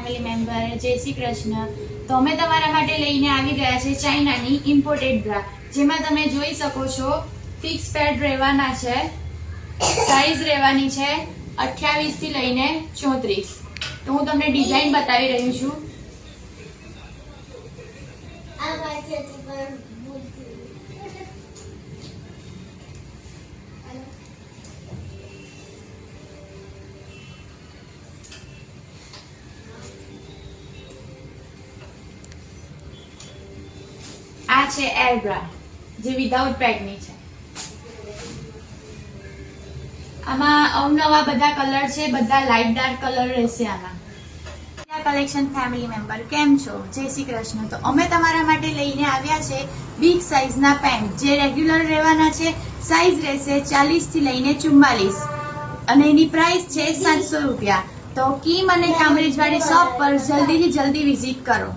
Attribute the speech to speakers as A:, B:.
A: Family member, જય શ્રી કૃષ્ણ. તો અમે તમારા માટે લઈને આવી ગયા છે ચાઇનાની ઇમ્પોર્ટેડ બ્રા, જેમાં તમે જોઈ શકો છો ફિક્સ પેડ રહેવાના છે, સાઈઝ રહેવાની છે 28 થી લઈને 34. તો હું તમને ડિઝાઇન બતાવી રહી છું. આ છે એર બ્રા, જે વિધાઉટ પેડની છે. આમાં અવનવા બધા કલર છે, બધા લાઇટ ડાર્ક કલર રહેશે આમાં. કલેક્શન ફેમિલી મેમ્બર, કેમ છો? જય શ્રી કૃષ્ણ. તો અમે તમારા માટે લઈને આવ્યા છે બિગ સાઇઝના પેન્ટ, જે રેગ્યુલર રહેવાના છે. સાઇઝ રહેશે 40 થી લઈને 44 અને એની પ્રાઇસ છે 700 રૂપિયા. તો કીમ અને કામરેજવાડી શોપ પર જલ્દીથી જલ્દી વિઝિટ કરો.